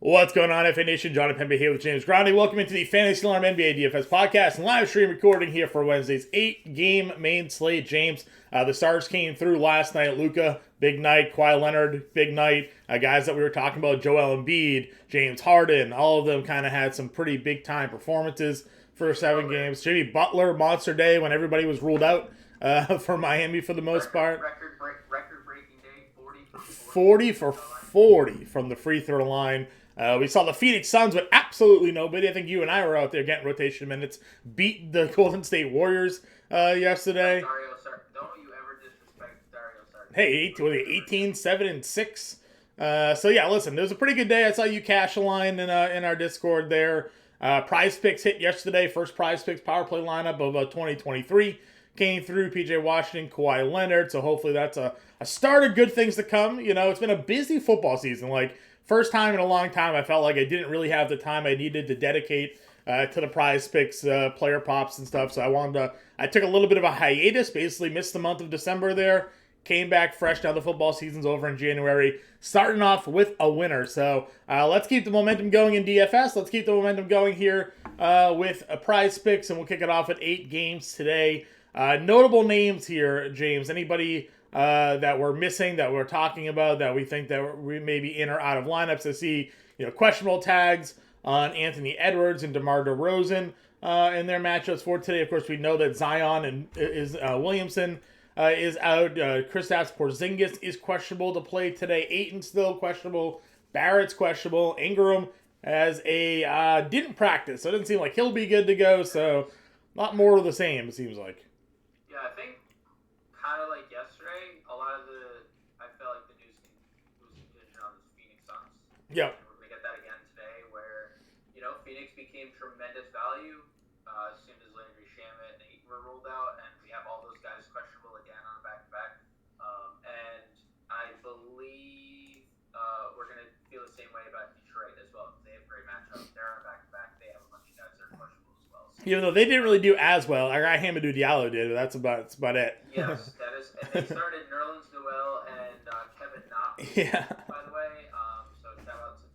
What's going on, FA Nation? Jon Impemba here with James Grande. Welcome into the Fantasy Alarm NBA DFS podcast and live stream recording here for Wednesday's 8-game main slate. James, the stars came through last night. Luka, big night. Kawhi Leonard, big night. Guys that we were talking about, Joel Embiid, James Harden, all of them kind of had some pretty big-time performances for 7 games. Jimmy Butler, monster day when everybody was ruled out for Miami for the most part. Record-breaking day, 40 for 40 from the free throw line. We saw the Phoenix Suns with absolutely nobody. I think you and I were out there getting rotation minutes. Beat the Golden State Warriors yesterday. Don't you ever disrespect Dario Saric. Hey, 18, 7, and 6. So yeah, listen, it was a pretty good day. I saw you cash a line in our Discord there. Prize Picks hit yesterday. First Prize Picks power play lineup of 2023 came through. PJ Washington, Kawhi Leonard. So hopefully that's a start of good things to come. You know, it's been a busy football season. First time in a long time, I felt like I didn't really have the time I needed to dedicate to the Prize Picks, player pops and stuff. So I took a little bit of a hiatus, basically missed the month of December there, came back fresh. Now the football season's over in January, starting off with a winner. So let's keep the momentum going in DFS. Let's keep the momentum going here with a Prize Picks, and we'll kick it off at 8 games today. Notable names here, James. Anybody that we're missing, that we're talking about, that we think that we may be in or out of lineups? I see, questionable tags on Anthony Edwards and DeMar DeRozan in their matchups for today. Of course, we know that Zion and Williamson is out. Kristaps Porzingis is questionable to play today. Ayton still questionable. Barrett's questionable. Ingram didn't practice, so it doesn't seem like he'll be good to go. So a lot more of the same, it seems like. Yeah, I think kind of like yesterday, I felt like the news was contingent on the Phoenix Suns. Yep. We're going to get that again today where, Phoenix became tremendous value as soon as Landry Shamet and Ayton were ruled out, and we have all those guys questionable again on a back-to-back. And I believe we're going to feel the same way about Detroit as well. They have great matchups. They're on a back-to-back. They have a bunch of guys that are questionable as well. So, Even though they didn't really do as well. Our guy Hamidou Diallo did, but that's about it. Yes, that is. And they started Nerlens Noel and Kevin Knox, by the way. So shout out to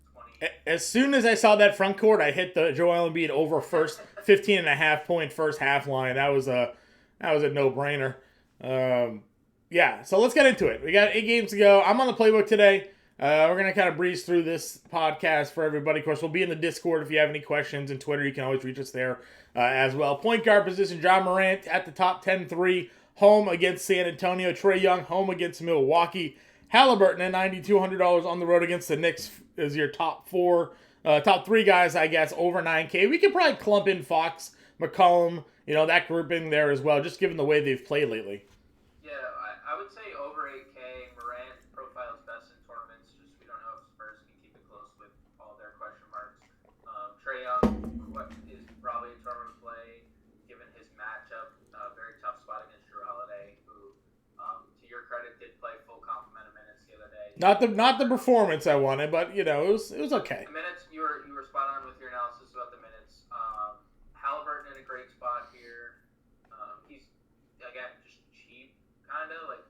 20. As soon as I saw that front court, I hit the Joel Embiid over first 15.5 point first half line. That was a no-brainer. So let's get into it. We got 8 games to go. I'm on the playbook today. We're going to kind of breeze through this podcast for everybody. Of course, we'll be in the Discord if you have any questions, and Twitter, you can always reach us there as well. Point guard position, John Morant at the top 10-3, home against San Antonio. Trae Young, home against Milwaukee. Halliburton at $9,200 on the road against the Knicks is your top 3 guys, I guess, over 9K. We could probably clump in Fox, McCollum, that grouping there as well, just given the way they've played lately. Yeah, I would say over 8K. Morant profiles best in tournaments. Just we don't know if Spurs can keep it close with all their question marks. Trae Young is probably a tournament play given his matchup. Very tough spot against Drew Holiday, who, to your credit, did play full complement of minutes the other day. Not the performance I wanted, but it was okay. The minutes, you were spot on with your analysis about the minutes. Halliburton in a great spot here. He's again just cheap, kind of like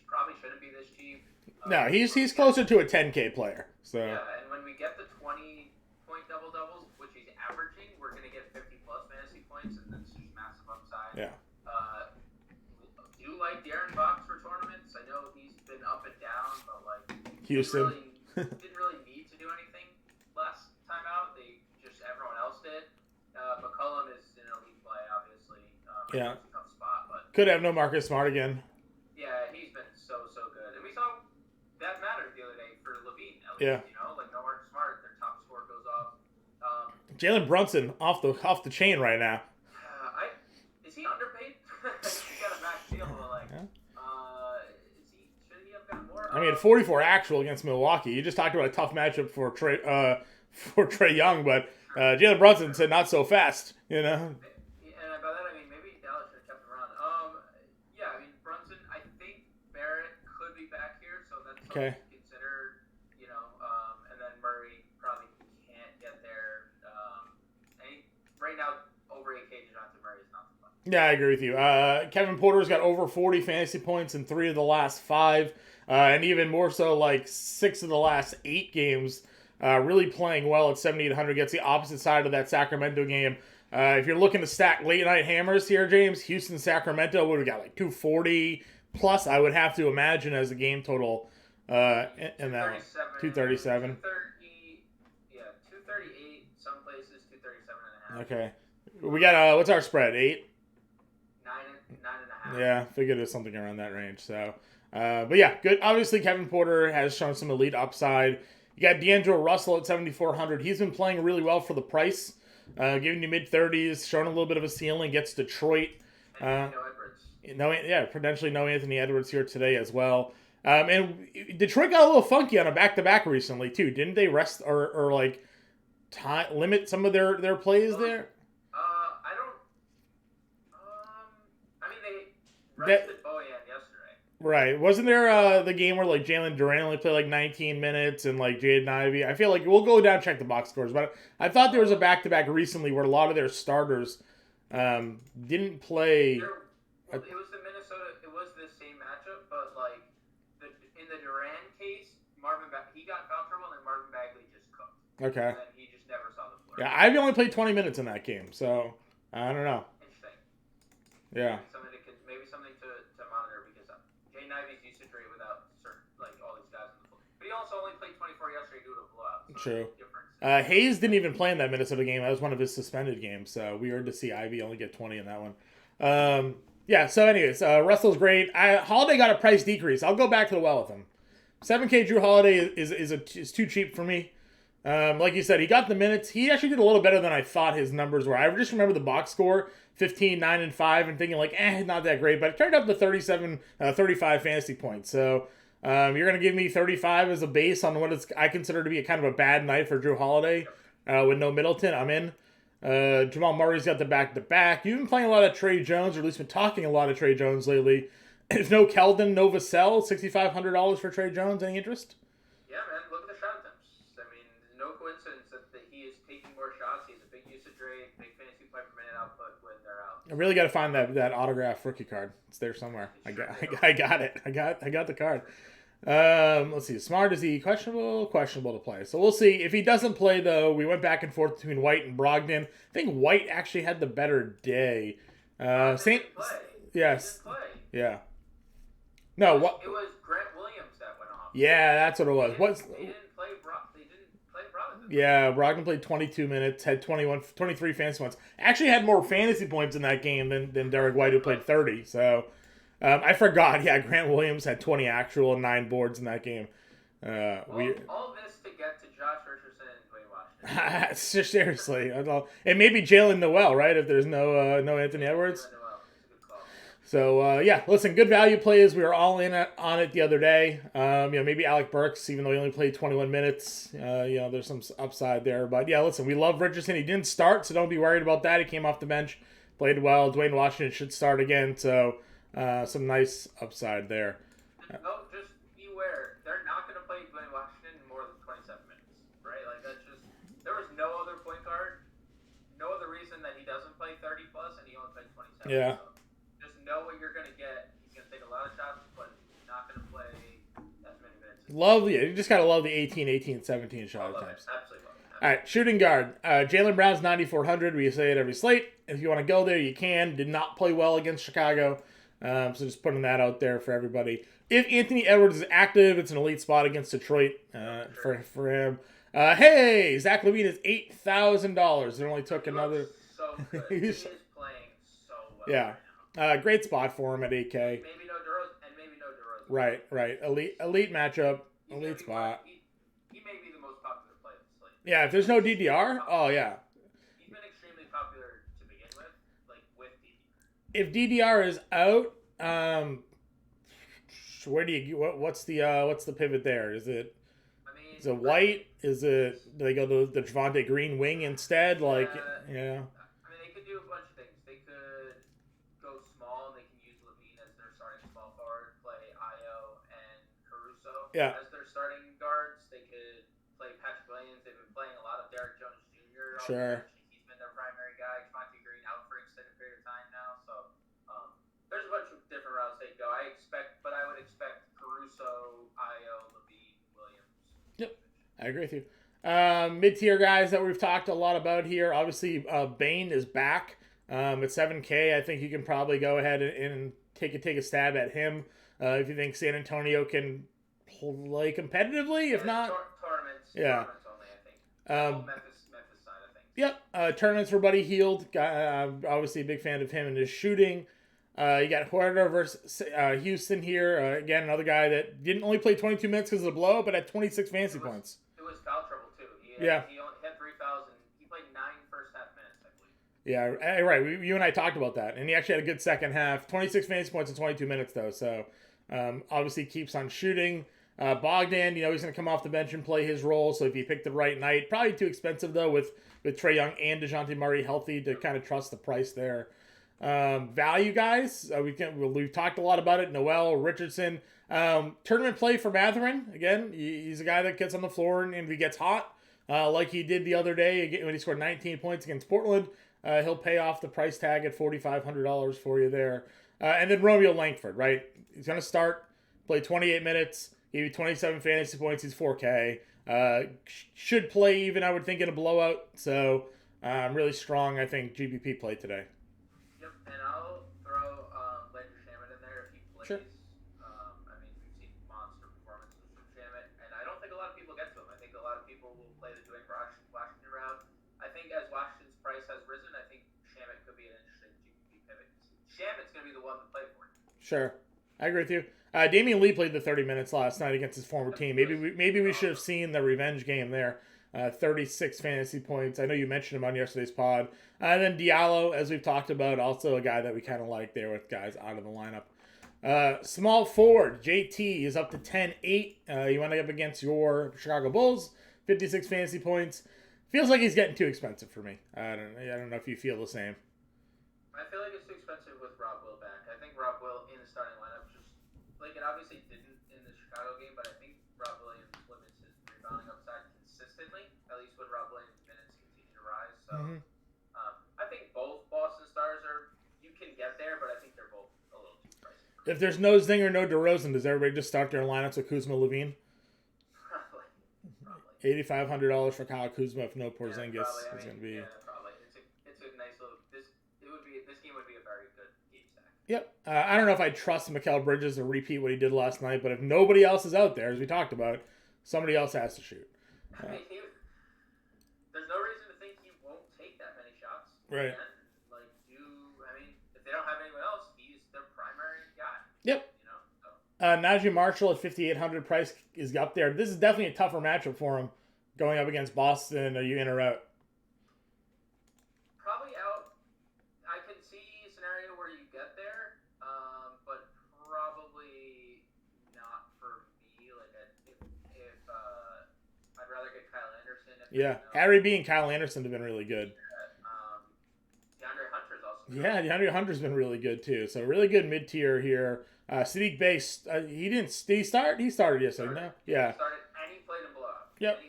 probably shouldn't be this cheap. No, he's closer to a 10K player. So yeah, and when we get the 20-point double-doubles, which he's averaging, we're going to get 50-plus fantasy points, and that's just massive upside. Yeah. Do like De'Aaron Fox for tournaments. I know he's been up and down, but Houston didn't really need to do anything last time out. Everyone else did. McCollum is an elite play, obviously. Yeah. It's a tough spot, but could have no Marcus Smart again. yeah, he's been so good, and we saw that mattered the other day for Levine. At least, Yeah. No Marcus Smart, their top score goes off. Jalen Brunson off the chain right now. Is he underpaid? He got a max deal, but should he have got more? I mean, 44 actual against Milwaukee. You just talked about a tough matchup for Trae Young, but Jalen Brunson said not so fast. And by that I mean maybe Dallas should have kept him around. Yeah, I mean Brunson. I think Barrett could be back here, so that's something to consider. And then Murray probably can't get there. Right now, over 8K Dejounte Murray is not the fun. Yeah, I agree with you. Kevin Porter's got over 40 fantasy points in 3 of the last 5, and even more so, 6 of the last 8 games really playing well at 7,800. Gets the opposite side of that Sacramento game. If you're looking to stack late night hammers here, James, Houston, Sacramento, what do we got? Like 240 plus, I would have to imagine, as the game total in that one. 237. 230, yeah, 238, some places 237 and a half. Okay. We got, what's our spread? 8? Nine and a half. Yeah, figured it was something around that range. So, but yeah, good. Obviously, Kevin Porter has shown some elite upside. You got D'Angelo Russell at 7,400. He's been playing really well for the price, giving you mid-30s, showing a little bit of a ceiling. Gets Detroit. And no Edwards. Potentially no Anthony Edwards here today as well. And Detroit got a little funky on a back-to-back recently too. Didn't they rest or like limit some of their plays there? I don't. I mean, they rested Bojan yesterday. Right. Wasn't there the game where like Jalen Duran only played like 19 minutes and like Jaden Ivey? I feel like we'll go down and check the box scores, but I thought there was a back-to-back recently where a lot of their starters didn't play. It was the Minnesota. It was the same matchup, but like in the Duran case, he got foul trouble, and Marvin Bagley just cooked. Okay. And then he just never saw the floor. Yeah, Ivy only played 20 minutes in that game, so I don't know. Interesting. Yeah. Maybe something to monitor because Jaden Ivey's usage rate without all these guys on the floor. But he also only played 24 yesterday due to a blowout. So true. Hayes didn't even play in that Minnesota game. That was one of his suspended games, so weird to see Ivy only get 20 in that one. Yeah, so anyways, Russell's great. Holiday got a price decrease. I'll go back to the well with him. 7K Drew Holiday is too cheap for me. Like you said, he got the minutes. He actually did a little better than I thought his numbers were. I just remember the box score, 15, 9, and 5, and thinking like, not that great. But it turned out to 35 fantasy points. So you're going to give me 35 as a base on what I consider to be a kind of a bad night for Drew Holiday with no Middleton. I'm in. Jamal Murray's got the back-to-back. You've been playing a lot of Trey Jones, or at least been talking a lot of Trey Jones lately. There's no Keldon, no Vassell, $6,500 for Trey Jones. Any interest? Yeah, man. Look at the shot attempts. I mean, no coincidence that he is taking more shots. He has a big usage rate, big fantasy point per minute output when they're out. I really got to find that autograph rookie card. It's there somewhere. I got it. I got the card. Let's see. Smart, is he questionable? Questionable to play. So we'll see. If he doesn't play, though, we went back and forth between White and Brogdon. I think White actually had the better day. Didn't Yes. play. Yeah. No, what? It was Grant Williams that went off. Yeah, that's what it was. They didn't play Brogdon. Yeah, Brogdon played 22 minutes, had 23 fantasy points. Actually had more fantasy points in that game than Derek White, who played 30. So I forgot. Yeah, Grant Williams had 20 actual and 9 boards in that game. All this to get to Josh Richardson and Dwayne Washington. Seriously. And maybe Jalen Noel, right? If there's no Anthony Edwards. So, listen, good value plays. We were all in on it the other day. Maybe Alec Burks, even though he only played 21 minutes. There's some upside there. But, yeah, listen, we love Richardson. He didn't start, so don't be worried about that. He came off the bench, played well. Dwayne Washington should start again, so some nice upside there. No, just beware. They're not going to play Dwayne Washington more than 27 minutes, right? Like, that's just – there was no other point guard, no other reason that he doesn't play 30-plus, and he only played 27. Yeah. So know what you're going to get. He's going to take a lot of shots, but he's not going to play as many minutes. You just got to love the 18, 17 shot attempts. Absolutely love it. All right, shooting guard. Jaylen Brown's 9,400. We say it every slate. If you want to go there, you can. Did not play well against Chicago. So just putting that out there for everybody. If Anthony Edwards is active, it's an elite spot against Detroit for him. Hey, Zach LaVine is $8,000. It only took another. So good. He is playing so well. Yeah. Great spot for him at 8K. Maybe no DeRozan. Right. Elite matchup. Elite spot. He may be the most popular player in the slate. Yeah, if there's no DDR, oh yeah. He's been extremely popular to begin with, like with DDR. If DDR is out, where do you what's the pivot there? Is it White? Do they go to the Javonte Green wing instead? Yeah. I mean, they could do a bunch of things. They could go small. They can use LaVine as their starting small forward, play Io and Caruso as their starting guards. They could play Patrick Williams. They've been playing a lot of Derek Jones Jr. Sure. He's been their primary guy. Javonte Green out for an extended period of time now. So there's a bunch of different routes they go. I would expect Caruso, Io, LaVine, Williams. Yep, I agree with you. Mid-tier guys that we've talked a lot about here. Obviously, Bane is back at 7K. I think you can probably go ahead and take a stab at him if you think San Antonio can play competitively. If not, yeah. Tournaments only, I think. Um, Memphis side of things. Yep. Tournaments for Buddy Hield. Obviously, a big fan of him and his shooting. You got Huerta versus Houston here. Again, another guy that didn't only play 22 minutes because of the blow, but had 26 fantasy points. It was foul trouble, too. Yeah. He only had 3 fouls, and he played 9 first half minutes, I believe. Yeah, right. You and I talked about that. And he actually had a good second half. 26 fantasy points in 22 minutes, though. So, obviously keeps on shooting. Bogdan, he's going to come off the bench and play his role. So if you pick the right night, probably too expensive, though, with Trae Young and DeJounte Murray healthy to kind of trust the price there. Value guys, we've talked a lot about it. Noel, Richardson. Tournament play for Matherin. Again, he's a guy that gets on the floor and if he gets hot, like he did the other day when he scored 19 points against Portland, he'll pay off the price tag at $4,500 for you there. And then Romeo Langford, right? He's going to start, play 28 minutes, give you 27 fantasy points. He's 4K. Should play even, I would think, in a blowout. So really strong, I think, GBP play today. Yep, and I'll throw Landry Shamet in there if he plays. Sure. I mean, we've seen monster performances from Shamet, and I don't think a lot of people get to him. I think a lot of people will play the Dwayne Washington route. I think as Washington's price has risen, I think Shamet could be an interesting GPP pivot. Shamet's going to be the one to play for. Sure. I agree with you. Damian Lee played the 30 minutes last night against his former team. Maybe we should have seen the revenge game there. 36 fantasy points. I know you mentioned him on yesterday's pod. And then Diallo, as we've talked about, also a guy that we kind of like there with guys out of the lineup. Small forward, JT is up to 10-8. You went up against your Chicago Bulls, 56 fantasy points. Feels like he's getting too expensive for me. I don't know if you feel the same. I feel like it's too expensive with Rob Will back. I think Rob Will in the starting lineup it obviously didn't in the Chicago game, but I think Rob Williams limits his rebounding upside consistently, at least when Rob Williams' minutes continue to rise. So I think both Boston stars you can get there, but I think they're both a little too pricey. If there's no Zinger, no DeRozan, does everybody just start their lineups with Kuzma, Levine? Probably. $8,500 for Kyle Kuzma if no Porzingis is going to be. Yeah, probably. It's a nice little. This game would be a very good game stack. Yep. I don't know if I trust Mikal Bridges to repeat what he did last night, but if nobody else is out there, as we talked about, somebody else has to shoot. I mean, there's no reason to think he won't take that many shots. Right. And, if they don't have anyone else, he's their primary guy. Yep. So. Najee Marshall at 5,800 price is up there. This is definitely a tougher matchup for him going up against Boston. Are you in or out? Probably out. I can see a scenario where you get there, but probably not for me. If I'd rather get Kyle Anderson. Harry B and Kyle Anderson have been really good. DeAndre Hunter's also good. Yeah, DeAndre Hunter's been really good too. So really good mid tier here. Sadiq Bey, did he start? He started yesterday. No? Yeah. He started and he played in blowout. Yep.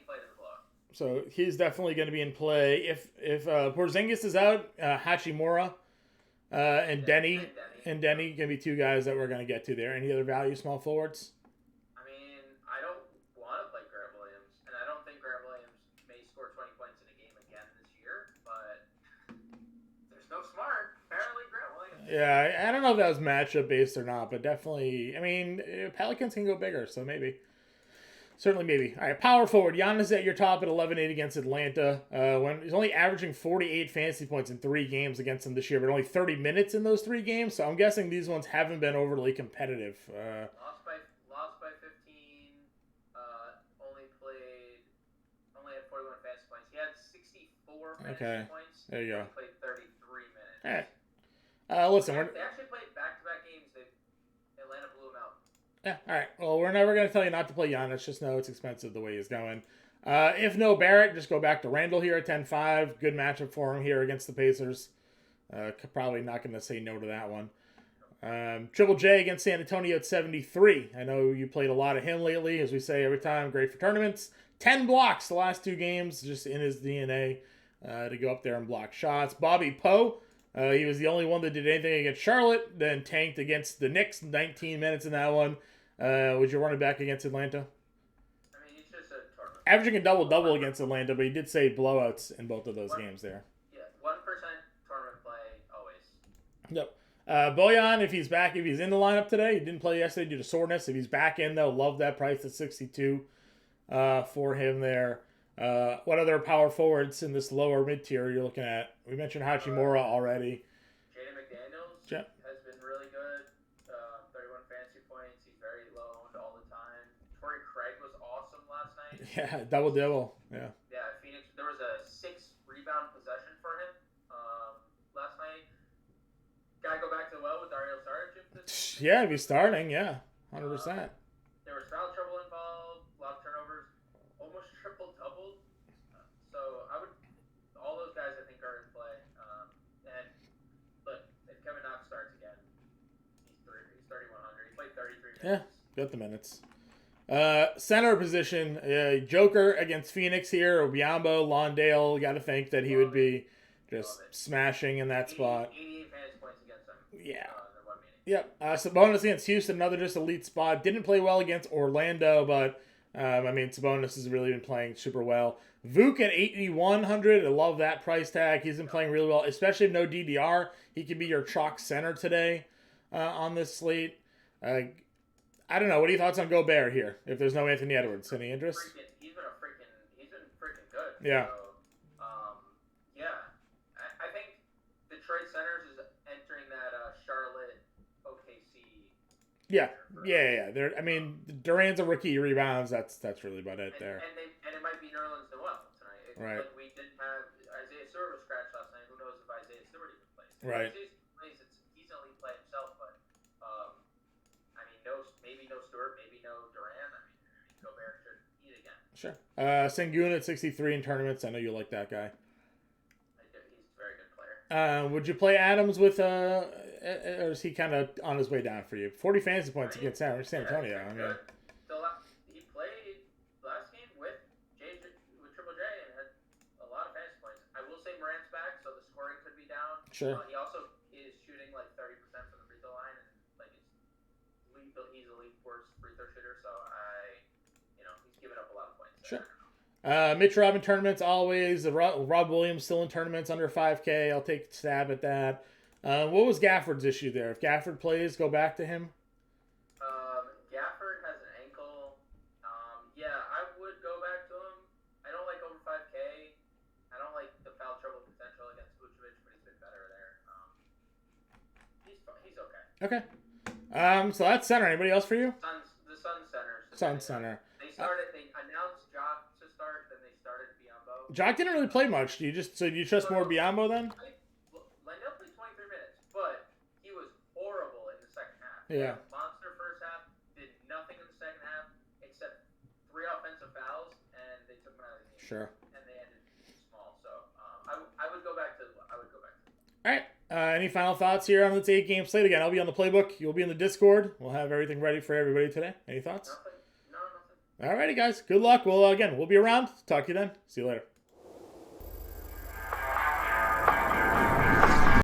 So So he's definitely going to be in play. If Porzingis is out, Hachimura and Denny going to be two guys that we're going to get to there. Any other value small forwards? I mean, I don't want to play Grant Williams, and I don't think Grant Williams may score 20 points in a game again this year, but there's no smart. Apparently, Grant Williams. Yeah, I don't know if that was matchup based or not, but definitely, I mean, Pelicans can go bigger, so maybe. Certainly, maybe. All right, power forward. Giannis at your top at 11-8 against Atlanta. When he's only averaging 48 fantasy points in 3 games against them this year, but only 30 minutes in those 3 games. So I'm guessing these ones haven't been overly competitive. Lost by 15. Only had 41 fantasy points. He had 64 fantasy points. There you go. He played 33 minutes. All right. Listen, they actually played back-to-back games. Atlanta blew him out. Yeah, all right. Well, we're never going to tell you not to play Giannis. Just know it's expensive the way he's going. If no Barrett, just go back to Randle here at 10-5. Good matchup for him here against the Pacers. Probably not going to say no to that one. Triple J against San Antonio at 73. I know you played a lot of him lately, as we say every time. Great for tournaments. 10 blocks the last 2 games, just in his DNA to go up there and block shots. Bobby Poe. He was the only one that did anything against Charlotte, then tanked against the Knicks, 19 minutes in that one. Was your running back against Atlanta? I mean, he's just a tournament. averaging a double-double against Atlanta, but he did say blowouts in both of those games there. Yeah, 1% tournament play always. Yep. Bojan, if he's back, if he's in the lineup today, he didn't play yesterday due to soreness. If he's back in, though, love that price at 62 for him there. What other power forwards in this lower mid-tier you're looking at? We mentioned Hachimura already. Jaden McDaniels Yep. has been really good. 31 fantasy points. He's very low owned all the time. Torrey Craig was awesome last night. Yeah, double-double. Yeah. Yeah, Phoenix. There was a 6 rebound possession for him last night. Gotta go back to the well with Dario Saric. Yeah, if he's starting, yeah, 100%. There was foul trouble involved, a lot of turnovers, almost triple-doubled. So all those guys I think are in play. And look, if Kevin Knox starts again, he's 3,100. He played 33 minutes. Yeah, got the minutes. Center position, Joker against Phoenix here. Obiambo, Lawndale, got to think that he would be just smashing in that spot. 88 fantasy points against them. Yeah. In 1 minute. Yep. Sabonis against Houston, another just elite spot. Didn't play well against Orlando, but Sabonis has really been playing super well. Vuk at 8,100. I love that price tag. He's been playing really well, especially if no DDR. He could be your chalk center today on this slate. I don't know. What are your thoughts on Gobert here? If there's no Anthony Edwards, any interest? He's been freaking good. Yeah. So, I think Detroit Centers is entering that Charlotte OKC. Yeah. Durant's a rookie. Rebounds. That's really about it there. And it might be Nerlens Noel tonight. Right. Like we didn't have Isaiah Stewart was scratched last night. Who knows if Isaiah Stewart even plays? Right. If Isaiah plays, he's an elite play himself, but maybe no Stewart, maybe no Durant. Gobert should eat again. Sure. Sengun at 63 in tournaments. I know you like that guy. He's a very good player. Would you play Adams with or is he kind of on his way down for you? 40 fantasy points against San Antonio. He played last game with Triple J and had a lot of fantasy points. I will say Morant's back, so the scoring could be down. Sure. He also is shooting like 30% from the free throw line, and he's a league worst free throw shooter. So he's giving up a lot of points. Sure. Mitch Robin tournaments always. Rob Williams still in tournaments under 5K. I'll take a stab at that. What was Gafford's issue there? If Gafford plays, go back to him. Gafford has an ankle. I would go back to him. I don't like over 5K. I don't like the foul trouble potential against Vucevic, but he's been better there. He's okay. Okay. So that's center. Anybody else for you? The Sun Center. Sun Center. They announced Jock to start, then they started Biyombo. Jock didn't really play much. Do you trust more Biyombo then? Lendell played 23 minutes, but he was horrible in the second half. Yeah. Monster first half, did nothing in the second half except 3 offensive fouls, and they took him out of the game. Sure. And they ended small. So I would go back to. All right. Any final thoughts here on this 8-game slate? Again, I'll be on the playbook. You'll be in the Discord. We'll have everything ready for everybody today. Any thoughts? Nothing. All righty, guys. Good luck. We'll be around. Talk to you then. See you later.